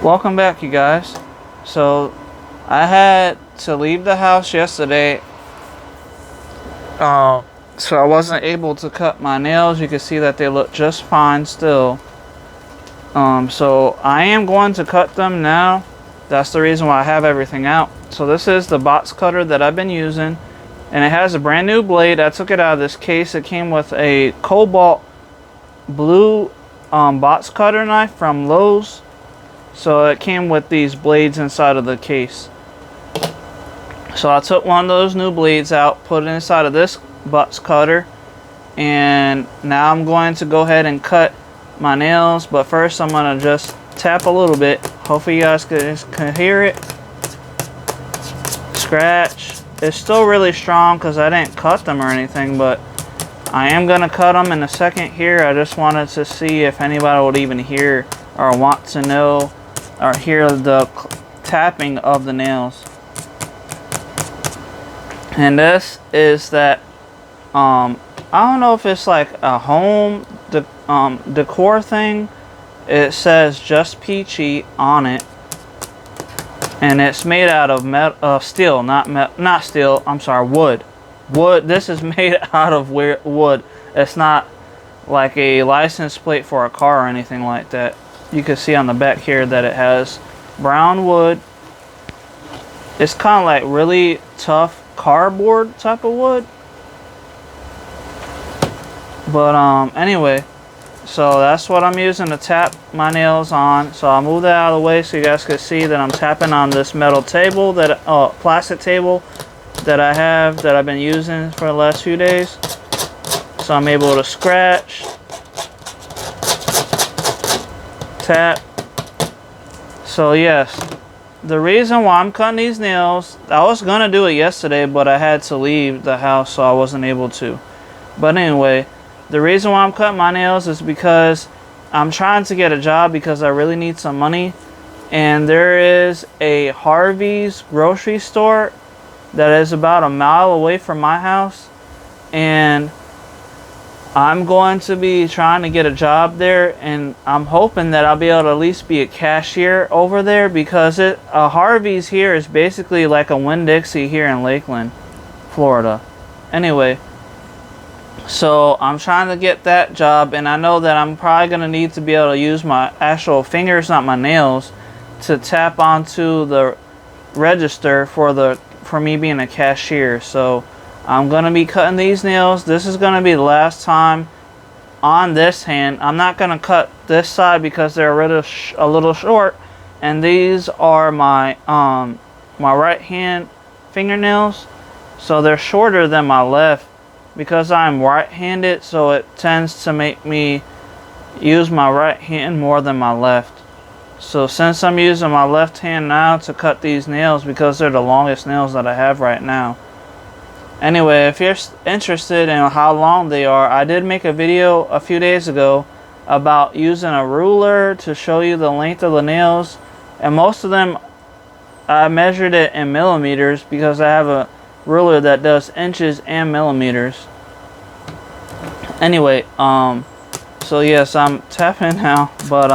Welcome back, you guys. So I had to leave the house yesterday, so I wasn't able to cut my nails. You can see that they look just fine still. So I am going to cut them now. That's the reason why I have everything out. So this is the box cutter that I've been using, and it has a brand new blade. I took it out of this case. It came with a cobalt blue box cutter knife from Lowe's. So it came with these blades inside of the case. So I took one of those new blades out, put it inside of this box cutter, and now I'm going to go ahead and cut my nails. But first I'm going to just tap a little bit. Hopefully you guys can hear it. Scratch. It's still really strong because I didn't cut them or anything, but I am going to cut them in a second here. I just wanted to see if anybody would even hear or want to know or hear the tapping of the nails. And this is that I don't know if it's like a home decor thing. It says Just Peachy on it, and it's made out of steel, not steel. I'm sorry, wood. Wood. This is made out of wood. It's not like a license plate for a car or anything like that. You can see on the back here that it has brown wood. It's kind of like really tough cardboard type of wood. But anyway, so that's what I'm using to tap my nails on. So I'll move that out of the way so you guys can see that I'm tapping on this metal table, that plastic table that I have, that I've been using for the last few days. So I'm able to scratch, tap. So yes, the reason why I'm cutting these nails, I was gonna do it yesterday, but I had to leave the house, so I wasn't able to. But anyway, the reason why I'm cutting my nails is because I'm trying to get a job because I really need some money. And there is a Harvey's grocery store that is about a mile away from my house, and I'm going to be trying to get a job there, and I'm hoping that I'll be able to at least be a cashier over there, because Harvey's here is basically like a Winn-Dixie here in Lakeland, Florida. Anyway, so I'm trying to get that job, and I know that I'm probably going to need to be able to use my actual fingers, not my nails, to tap onto the register for me being a cashier. So I'm going to be cutting these nails. This is going to be the last time on this hand. I'm not going to cut this side because they're a little short. And these are my my right hand fingernails. So they're shorter than my left because I'm right-handed. So it tends to make me use my right hand more than my left. So since I'm using my left hand now to cut these nails, because they're the longest nails that I have right now. Anyway, if you're interested in how long they are, I did make a video a few days ago about using a ruler to show you the length of the nails. And most of them, I measured it in millimeters because I have a ruler that does inches and millimeters. Anyway, so yes, I'm tapping now, but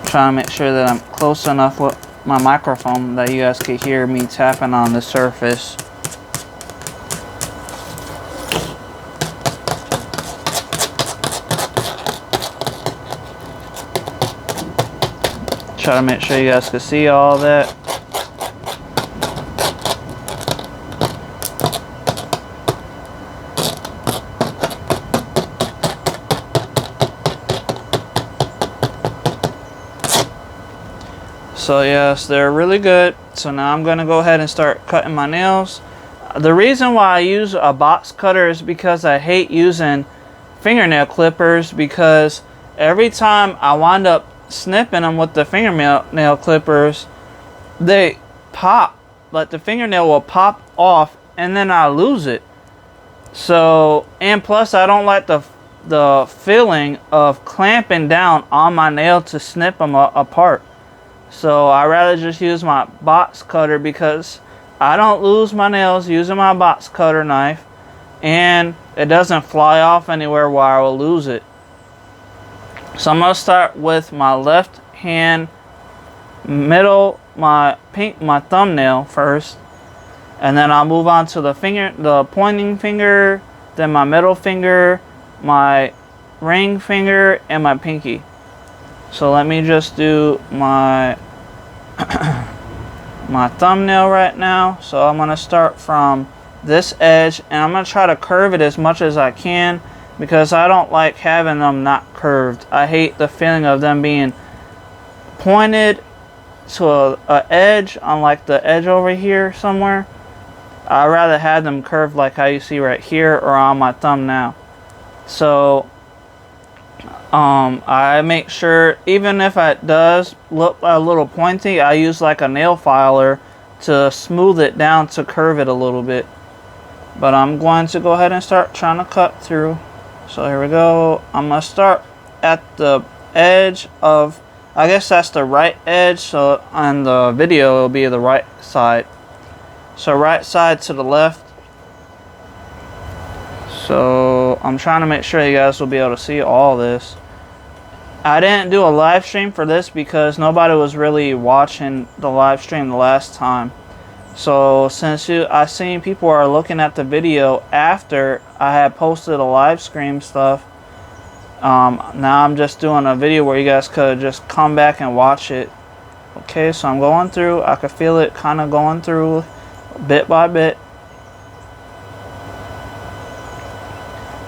trying to make sure that I'm close enough with my microphone that you guys can hear me tapping on the surface. Try to make sure you guys can see all that. So yes, they're really good. So now I'm going to go ahead and start cutting my nails. The reason why I use a box cutter is because I hate using fingernail clippers, because every time I wind up snipping them with the fingernail clippers, they pop. Like the fingernail will pop off and then I lose it. So, and plus I don't like the feeling of clamping down on my nail to snip them apart. So I rather just use my box cutter because I don't lose my nails using my box cutter knife, and it doesn't fly off anywhere where I will lose it. So I'm gonna start with my left hand middle, my thumbnail first, and then I'll move on to the pointing finger, then my middle finger, my ring finger, and my pinky. So let me just do my my thumbnail right now. So I'm gonna start from this edge, and I'm gonna try to curve it as much as I can, because I don't like having them not curved. I hate the feeling of them being pointed to a edge on like the edge over here somewhere. I'd rather have them curved like how you see right here or on my thumb now. So I make sure, even if it does look a little pointy, I use like a nail filer to smooth it down, to curve it a little bit. But I'm going to go ahead and start trying to cut through. So here we go. I'm going to start at the edge of, I guess that's the right edge, so on the video it'll be the right side. So right side to the left. So I'm trying to make sure you guys will be able to see all this. I didn't do a live stream for this because nobody was really watching the live stream the last time. So since I seen people are looking at the video after I had posted a live stream stuff, now I'm just doing a video where you guys could just come back and watch it. Okay, so I'm going through. I could feel it kind of going through bit by bit.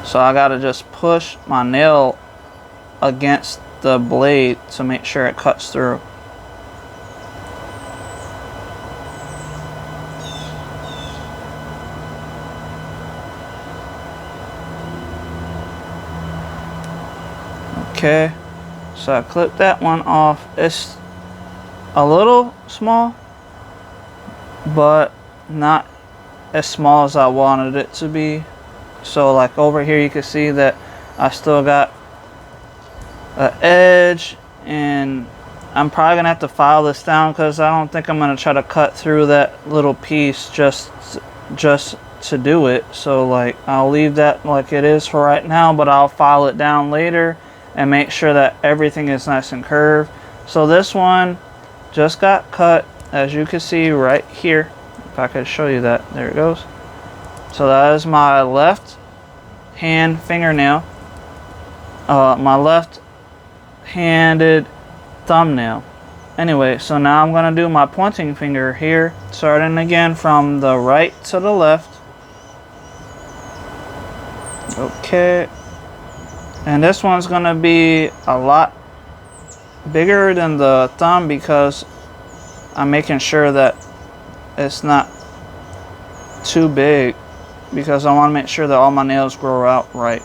So I gotta just push my nail against the blade to make sure it cuts through. Okay, so I clipped that one off. It's a little small, but not as small as I wanted it to be. So like over here you can see that I still got an edge, and I'm probably gonna have to file this down because I don't think I'm gonna try to cut through that little piece just to do it. So like I'll leave that like it is for right now, but I'll file it down later and make sure that everything is nice and curved. So this one just got cut, as you can see right here. If I could show you that, there it goes. So that is my left hand fingernail, my left handed thumbnail. Anyway, so now I'm gonna do my pointing finger here, starting again from the right to the left. Okay, and this one's gonna be a lot bigger than the thumb because I'm making sure that it's not too big, because I want to make sure that all my nails grow out right.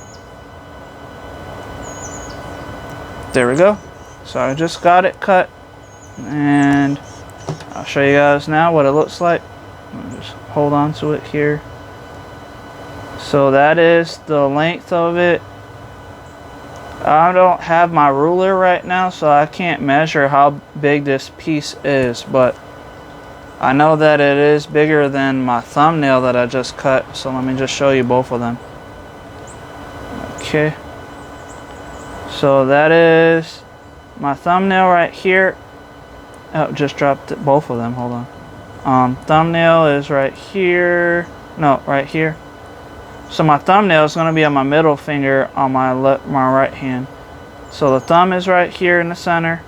There we go. So I just got it cut, and I'll show you guys now what it looks like. I'll just hold on to it here. So that is the length of it. I don't have my ruler right now, so I can't measure how big this piece is, but I know that it is bigger than my thumbnail that I just cut. So let me just show you both of them. Okay, so that is my thumbnail right here. Oh, just dropped it, both of them. Hold on. Thumbnail is right here. No, right here. So my thumbnail is going to be on my middle finger on my right hand. So the thumb is right here in the center,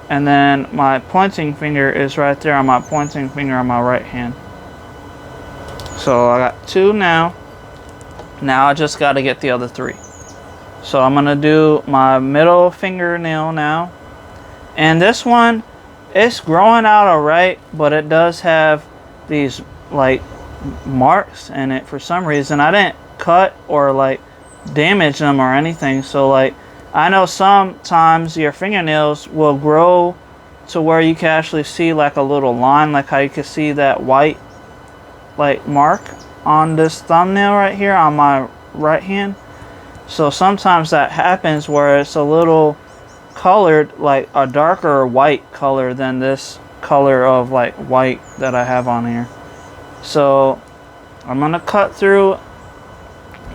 and then my pointing finger is right there on my pointing finger on my right hand. So I got two now. Now I just got to get the other three. So I'm going to do my middle fingernail now. And this one, it's growing out alright, but it does have these like marks in it for some reason. I didn't cut or like damage them or anything. So like I know sometimes your fingernails will grow to where you can actually see like a little line, like how you can see that white like mark on this thumbnail right here on my right hand. So sometimes that happens where it's a little colored, like a darker white color than this color of like white that I have on here. So I'm gonna cut through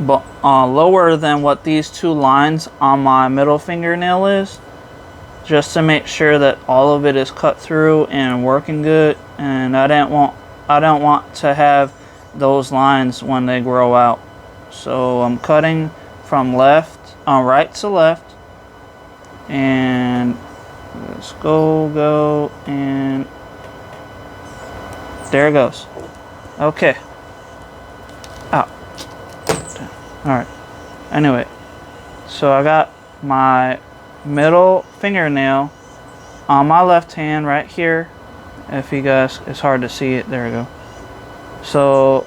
but lower than what these two lines on my middle fingernail is, just to make sure that all of it is cut through and working good. And I don't want to have those lines when they grow out. So I'm cutting from right to left, and let's go, and there it goes. Okay. Out. Alright. Anyway, so I got my middle fingernail on my left hand right here. If you guys, it's hard to see it. There we go. So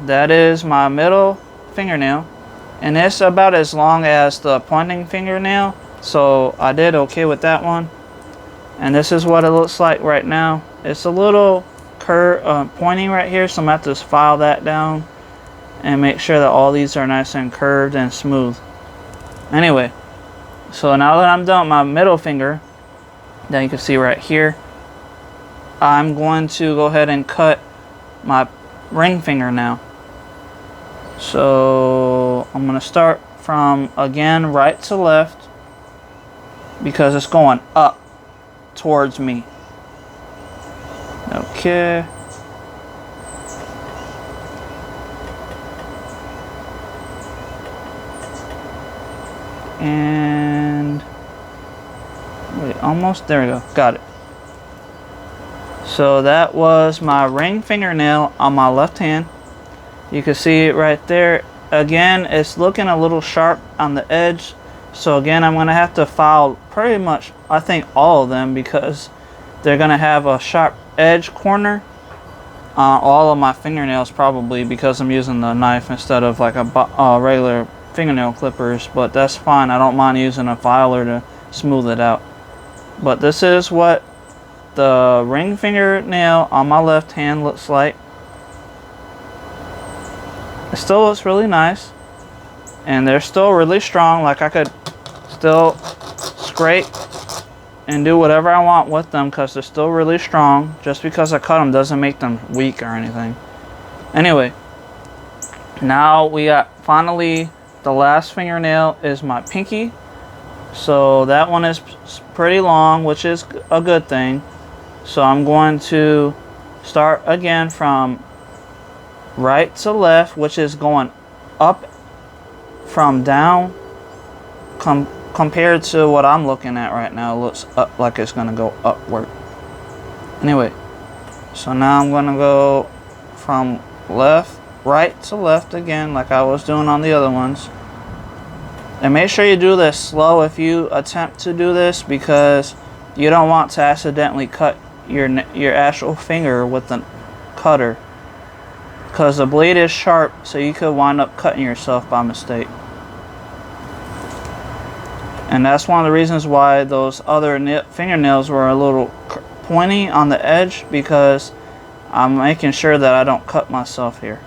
that is my middle fingernail, and it's about as long as the pointing fingernail, so I did okay with that one. And this is what it looks like right now. It's a little pointy right here, so I'm going to have to file that down and make sure that all these are nice and curved and smooth. Anyway, so now that I'm done with my middle finger, that you can see right here, I'm going to go ahead and cut my ring finger now. So I'm going to start from, again, right to left, because it's going up towards me. Okay. And wait, almost, there we go, got it. So that was my ring fingernail on my left hand. You can see it right there. Again, it's looking a little sharp on the edge, so again I'm going to have to file pretty much, I think, all of them, because they're going to have a sharp edge corner on all of my fingernails, probably because I'm using the knife instead of like a regular fingernail clippers, but that's fine. I don't mind using a filer to smooth it out. But this is what the ring fingernail on my left hand looks like. It still looks really nice, and they're still really strong. Like, I could still scrape and do whatever I want with them because they're still really strong. Just because I cut them doesn't make them weak or anything. Anyway, now we got, finally, the last fingernail is my pinky. So that one is pretty long, which is a good thing. So I'm going to start again from right to left, which is going up from down. Compared to what I'm looking at right now, it looks up, like it's going to go upward. Anyway, so now I'm going to go from right to left again, like I was doing on the other ones. And make sure you do this slow if you attempt to do this, because you don't want to accidentally cut your actual finger with the cutter, because the blade is sharp, so you could wind up cutting yourself by mistake. And that's one of the reasons why those other fingernails were a little pointy on the edge, because I'm making sure that I don't cut myself here.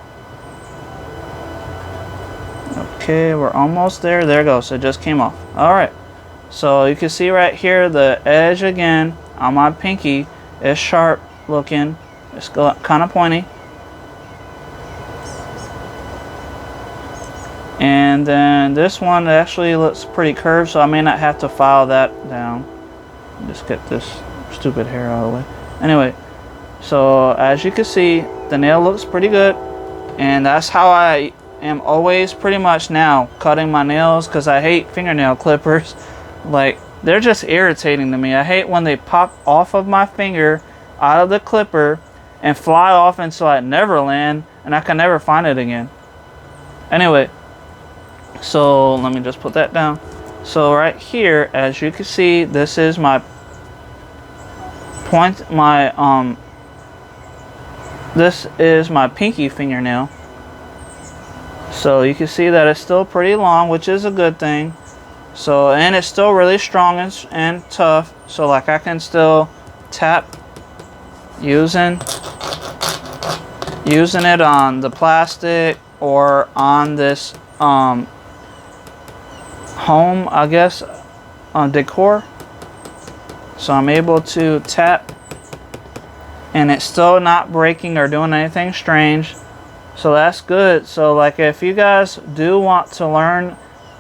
Okay, we're almost there. There it goes. It just came off. Alright. So you can see right here the edge again on my pinky is sharp looking. It's kind of pointy. And then this one actually looks pretty curved, so I may not have to file that down. Just get this stupid hair out of the way. Anyway, so as you can see, the nail looks pretty good. And that's how I am always pretty much now cutting my nails, because I hate fingernail clippers. Like, they're just irritating to me. I hate when they pop off of my finger out of the clipper and fly off into like Neverland, and I can never find it again. Anyway, so let me just put that down. So right here, as you can see, this is my this is my pinky fingernail. So you can see that it's still pretty long, which is a good thing. So, and it's still really strong and tough. So like I can still tap using it on the plastic or on this home, I guess, decor. So I'm able to tap, and it's still not breaking or doing anything strange. So that's good. So like if you guys do want to learn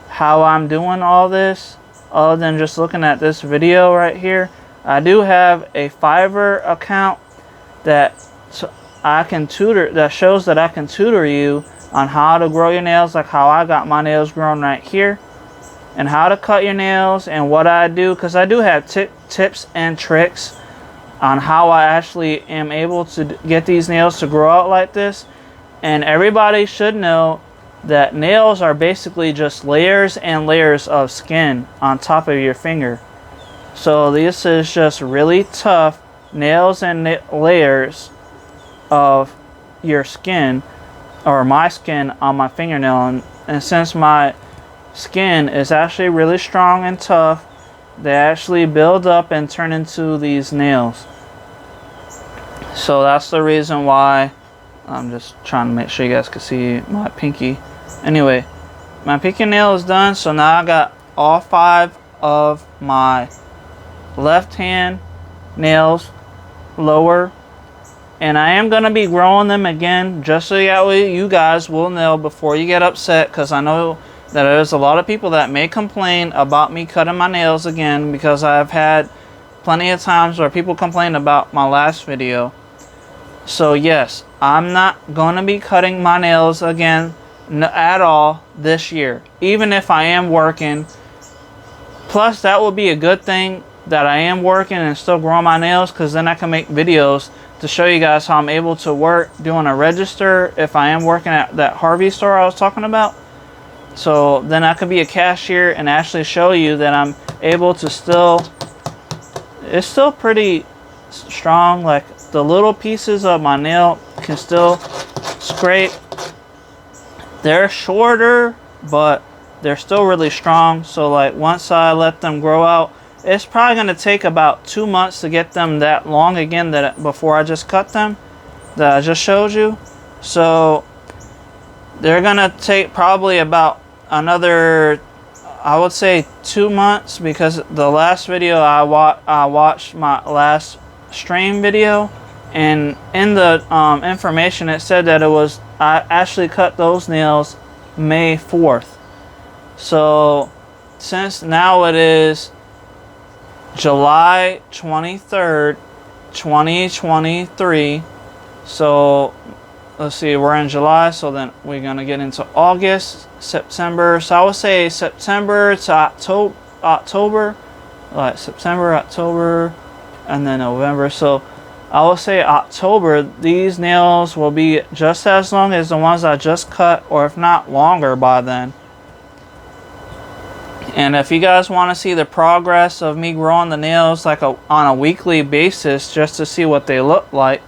how I'm doing all this, other than just looking at this video right here, I do have a Fiverr account that I can tutor, that shows that I can tutor you on how to grow your nails, like how I got my nails grown right here, and how to cut your nails and what I do, because I do have tips and tricks on how I actually am able to get these nails to grow out like this. And everybody should know that nails are basically just layers and layers of skin on top of your finger. So this is just really tough nails and layers of your skin, or my skin on my fingernail. And since my skin is actually really strong and tough, they actually build up and turn into these nails. So that's the reason why I'm just trying to make sure you guys can see my pinky. Anyway, my pinky nail is done. So now I got all 5 of my left hand nails lower, and I am going to be growing them again just so you guys will know before you get upset, because I know that there's a lot of people that may complain about me cutting my nails again, because I've had plenty of times where people complain about my last video. So yes, I'm not going to be cutting my nails again at all this year, even if I am working. Plus that will be a good thing that I am working and still growing my nails, because then I can make videos to show you guys how I'm able to work doing a register if I am working at that Harvey store I was talking about. So then I could be a cashier and actually show you that I'm able to still, it's still pretty strong. Like the little pieces of my nail can still scrape. They're shorter, but they're still really strong. So like once I let them grow out, it's probably going to take about 2 months to get them that long again, that before I just cut them, that I just showed you. So they're going to take probably about another, I would say 2 months, because the last video I watched my last stream video, and in the information it said that I actually cut those nails May 4th. So since now it is July 23rd, 2023, so let's see, we're in July, so then we're gonna get into August, September. So I would say September to October, like September, October, and then November. So I would say October, these nails will be just as long as the ones I just cut, or if not longer by then. And if you guys want to see the progress of me growing the nails like on a weekly basis, just to see what they look like,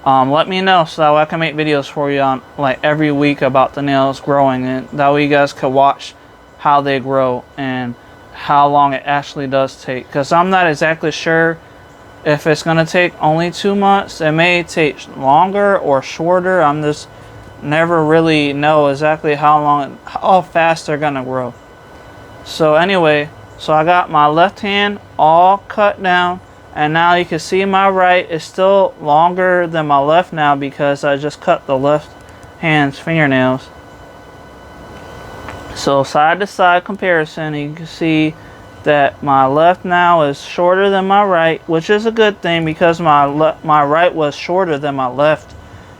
let me know, so that way I can make videos for you on like every week about the nails growing, and that way you guys can watch how they grow and how long it actually does take. Because I'm not exactly sure if it's going to take only 2 months. It may take longer or shorter. I'm just never really know exactly how fast they're going to grow. So anyway, so I got my left hand all cut down, and now you can see my right is still longer than my left now, because I just cut the left hand's fingernails. So side to side comparison, you can see that my left now is shorter than my right, which is a good thing, because my right was shorter than my left.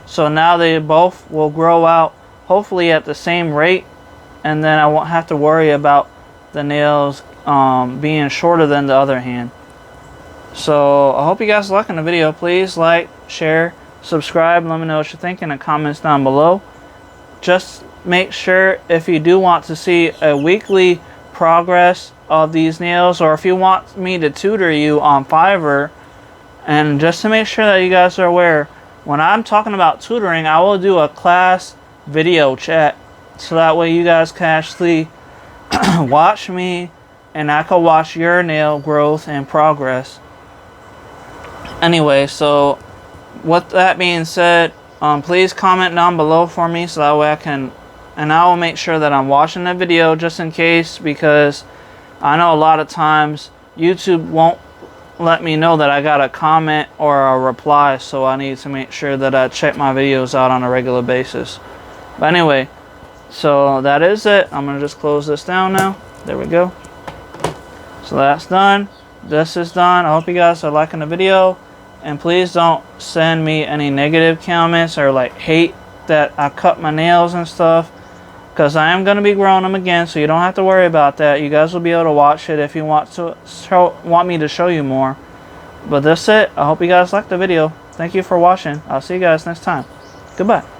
So now they both will grow out hopefully at the same rate, and then I won't have to worry about the nails being shorter than the other hand. So I hope you guys are liking the video. Please like, share, subscribe, let me know what you think in the comments down below. Just make sure, if you do want to see a weekly progress of these nails, or if you want me to tutor you on Fiverr, and just to make sure that you guys are aware, when I'm talking about tutoring, I will do a class video chat, so that way you guys can actually watch me, and I can watch your nail growth and progress. Anyway, so with that being said, please comment down below for me, so that way I will make sure that I'm watching the video, just in case, because I know a lot of times YouTube won't let me know that I got a comment or a reply, so I need to make sure that I check my videos out on a regular basis. But anyway, so that is it. I'm gonna just close this down now. There we go. So that's done. This is done. I hope you guys are liking the video, and please don't send me any negative comments or like hate that I cut my nails and stuff, because I am going to be growing them again, so you don't have to worry about that. You guys will be able to watch it if you want me to show you more. But that's it. I hope you guys liked the video. Thank you for watching. I'll see you guys next time. Goodbye.